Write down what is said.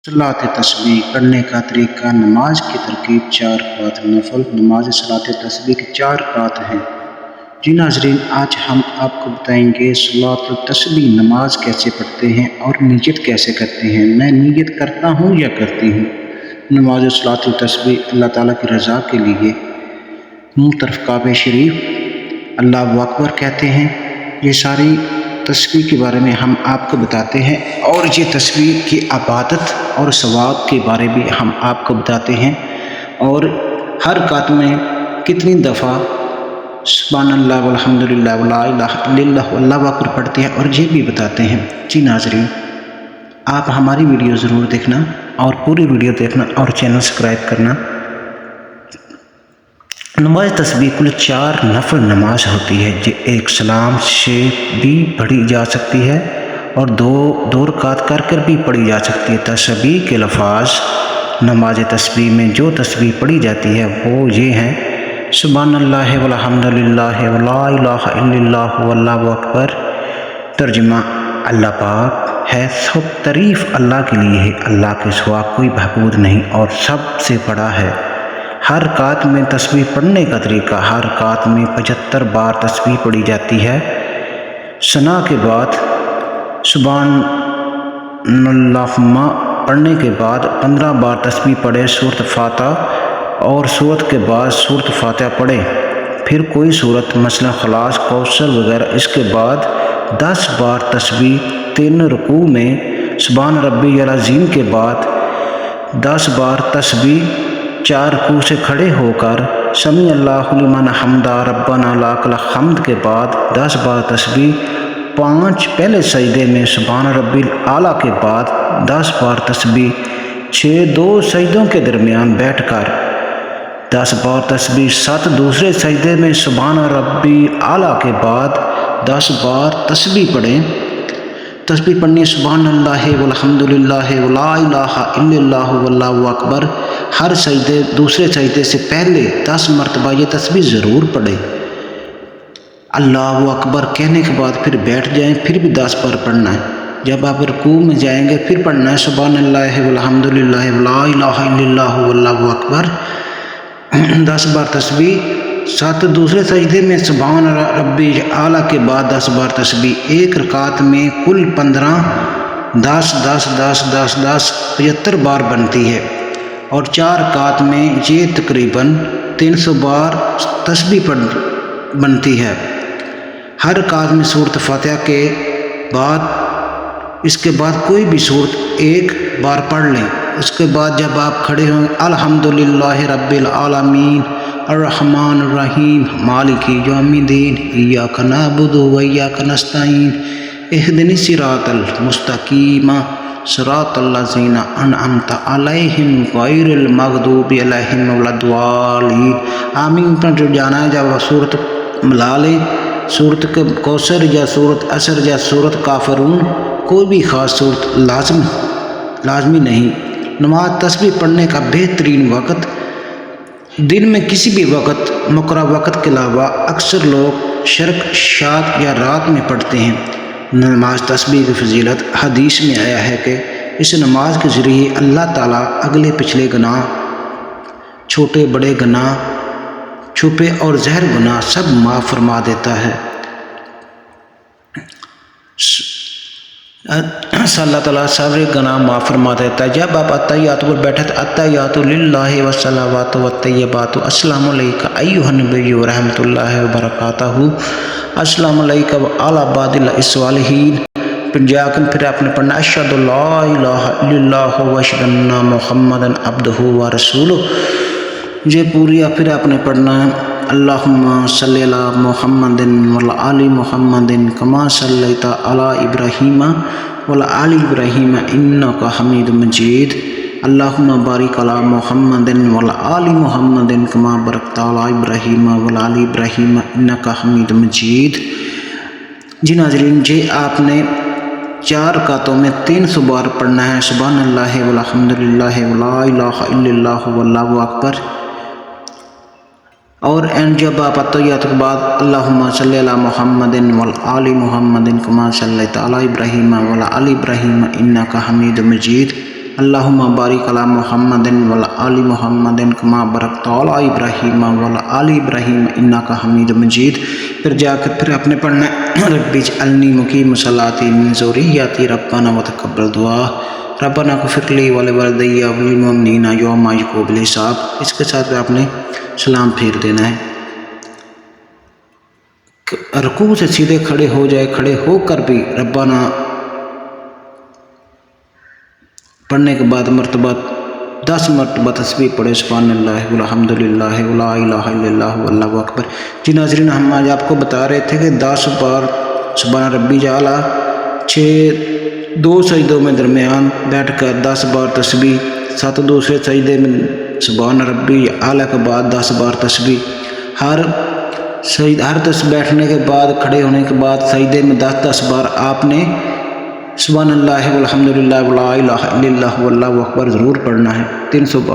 सलात तस्बीह पढ़ने का तरीका। नमाज की तरकीब 4 रकात नफल। नमाज सलात तस्बीह की 4 रकात हैं। जी नाज़रीन, आज हम आपको बताएंगे सलात तस्बीह नमाज कैसे पढ़ते हैं और नियत कैसे करते हैं। मैं नियत करता हूँ या करती हूँ। नमाज सलात तस्बीह अल्लाह ताला की रज़ा के लिए मुँह तरफ काबे शरीफ अल्लाह अकबर कहते हैं। ये सारी तस्बीह के बारे में हम आपको बताते हैं और ये तस्बीह की इबादत और सवाब के बारे में हम आपको बताते हैं और हर रकात में कितनी दफ़ा सुब्हानल्लाह वल्हम्दुलिल्लाह वला इलाहा इल्लल्लाह अल्लाहु अकबर पढ़ते हैं और ये भी बताते हैं। जी नाज़रीन, आप हमारी वीडियो ज़रूर देखना और पूरी वीडियो देखना और चैनल सब्सक्राइब करना। नमाज तस्बीह कुल 4 नफल नमाज होती है। जो एक सलाम से भी पढ़ी जा सकती है और दो रकात कर कर भी पढ़ी जा सकती है। तस्बीह के लफाज नमाज तस्बीह में जो तस्बीह पढ़ी जाती है वो ये हैं सुब्हानल्लाह वल्हम्दुलिल्लाह वला इलाहा इल्लल्लाह वल्लाहु अकबर। तर्जुमा, अल्लाह पाक है, सब तारीफ़ अल्लाह के लिए है, अल्लाह के सिवा कोई महबूद नहीं और सबसे बड़ा है। हर रकात में तस्बीह पढ़ने का तरीका। हर रकात में 75 बार तस्बीह पढ़ी जाती है। सना के बाद सुब्हानल्लाहुम्मा पढ़ने के बाद 15 बार तस्बीह पढ़े सूरत फातिहा और सूरत के बाद सूरत फातिहा पढ़े। फिर कोई सूरत मसला खलास कौसर वगैरह। इसके बाद 10 बार तस्बीह। 3 रुकू में सुब्हान रब्बियल अज़ीम के बाद 10 बार तस्बीह। 4 रुकू से खड़े होकर समी अल्लाहु लिमन हम्दा रब्बना लकल हम्द के बाद 10 बार तस्बीह। 5 पहले सजदे में सुब्हान रब्बिल आला के बाद 10 बार तस्बीह। 6 2 सजदों के दरमियान बैठकर 10 बार तस्बीह। 7 दूसरे सजदे में सुब्हान रब्बिल आला के बाद 10 बार तस्बीह पढ़ें। तस्बीह पढ़नी सुब्हानल्लाह वल्हम्दुलिल्लाह वला इलाहा इल्लल्लाह वल्लाहु अकबर। हर सजदे दूसरे सजदे से पहले 10 मरतबा ये तस्बीह ज़रूर पढ़ें। अल्लाहु अकबर कहने के बाद फिर बैठ जाएं, फिर भी 10 बार पढ़ना है। जब आप रुकू में जाएंगे फिर पढ़ना है सुब्हानल्लाह वल्हम्दुलिल्लाह वला इलाहा इल्लल्लाह वल्लाहु अकबर। 10 बार तस्बीह। 7 दूसरे सजदे में सुब्हान रब्बी आला के बाद 10 बार तस्बीह। एक रकात में कुल 15 10 10 10 10 10 75 बार बनती है और 4 रकात में ये तकरीबन 300 बार तस्बीह बनती है। हर रकात में सूरत फातिहा के बाद इसके बाद कोई भी सूरत एक बार पढ़ लें। उसके बाद जब आप खड़े हों अल्हम्दुलिल्लाह रब्बिल आलमीन अर्रहमानिर रहीम मालिकी यौमिद्दीन इय्याका नअबुदु व इय्याका नस्तईन इहदिनिस सिरातल मुस्तकीम सिरातल लज़ीना अनअमता अलैहिम गैरिल मग़दूबि अलैहिम वलद्दालीन। आमीन पर जो जाना है जब सूरत मिला लें, सूरत के कौसर या सूरत असर या सूरत काफिरून, कोई भी ख़ास सूरत लाजमी नहीं। नमाज तस्बीह पढ़ने का बेहतरीन वक़्त दिन में किसी भी वक़्त मुक़र्रर वक़्त के अलावा अक्सर लोग शर्क शाद या रात में पढ़ते हैं। नमाज तस्बीह की फजीलत हदीस में आया है कि इस नमाज के ज़रिए अल्लाह ताला अगले पिछले गुनाह, छोटे बड़े गुनाह, छुपे और ज़ाहिर गुनाह सब माफ़ फरमा देता है। अल्लाह ताला सारे गुनाह माफ़ फरमा देता है। जब आप अत्तहियात पर बैठे तो अत्तहियातु लिल्लाहि वस्सलावातु वत्तय्यिबातु अस्सलामु अलैका अय्युहन नबिय्यु व रहमतुल्लाहि व बरकातहू अस्सलामु अलैका व अला बादिल इस्वालिहीन। फिर आपने पढ़ना अशहदु ला इलाहा इल्लल्लाहु व अशहदु अन्ना मुहम्मदन अब्दुहु व रसूलुहु। ये पूरी फिर आपने पढ़ना अल्लाहुम्मा सल्लि अला मुहम्मदिन व आलि मुहम्मदिन कमा सल्लैता अला इब्राहीम व आलि इब्राहीम इन्नका हमीदुम मजीद। अल्लाहुम्मा बारिक अला मुहम्मदिन व आलि मुहम्मदिन कमा बरकता अला इब्राहीम व आलि इब्राहीम इन्नका हमीदुम मजीद। जी नाज़रीन, जे आपने 4 रकातों में 300 बार पढ़ना है सुब्हानल्लाह वल्हम्दुलिल्लाह वला इलाहा इल्लल्लाह वल्लाहु अकबर। और जब आप अत्तहियात के बाद अल्लाहुम्मा सल्लि अला मुहम्मदिन व आलि मुहम्मदिन कमा सल्लैता अला इब्राहीम व आलि इब्राहीम इन्नका हमीदुम मजीद। अल्लाहुम्मा बारिक अला मुहम्मदिन व आलि मुहम्मदिन कमा बरकत अला इब्राहीम व आलि इब्राहीम इन्नका हमीदुम मजीद। फिर जाकर फिर आपने पढ़ना है रब्बी जअलनी मुकीम सलाती मिन ज़ुर्रिय्यती रब्बना व तक़ब्बल दुआ रब्बना ग़फ़िर ली व लिवालिदैया व लिल-मुअमिनीना यौमा यक़ूमुल हिसाब। इसके साथ आपने सलाम फेर देना है। रुकू से सीधे खड़े हो जाए, खड़े होकर भी रब्बाना पढ़ने के बाद मरतबा 10 मरतबा तस्बीह पढ़े सुब्हानल्लाह वल्हम्दुलिल्लाह वला इलाहा इल्लल्लाह वल्लाहु अकबर। जी नाज़रीन, हम आज आपको बता रहे थे कि 10 बार सुब्हान रब्बिल आला 2 सजदों में दरमियान बैठकर 10 बार तस्बीह, 7 दूसरे सजदे में सुब्हान रब्बिल आला के बाद 10 बार तस्बीह, हर बैठने के बाद, खड़े होने के बाद सजदे में 10-10 बार आपने सुब्हानल्लाह वल्हम्दुलिल्लाह वला इलाहा इल्लल्लाह वल्लाहु अकबर ज़रूर पढ़ना है 300 बार।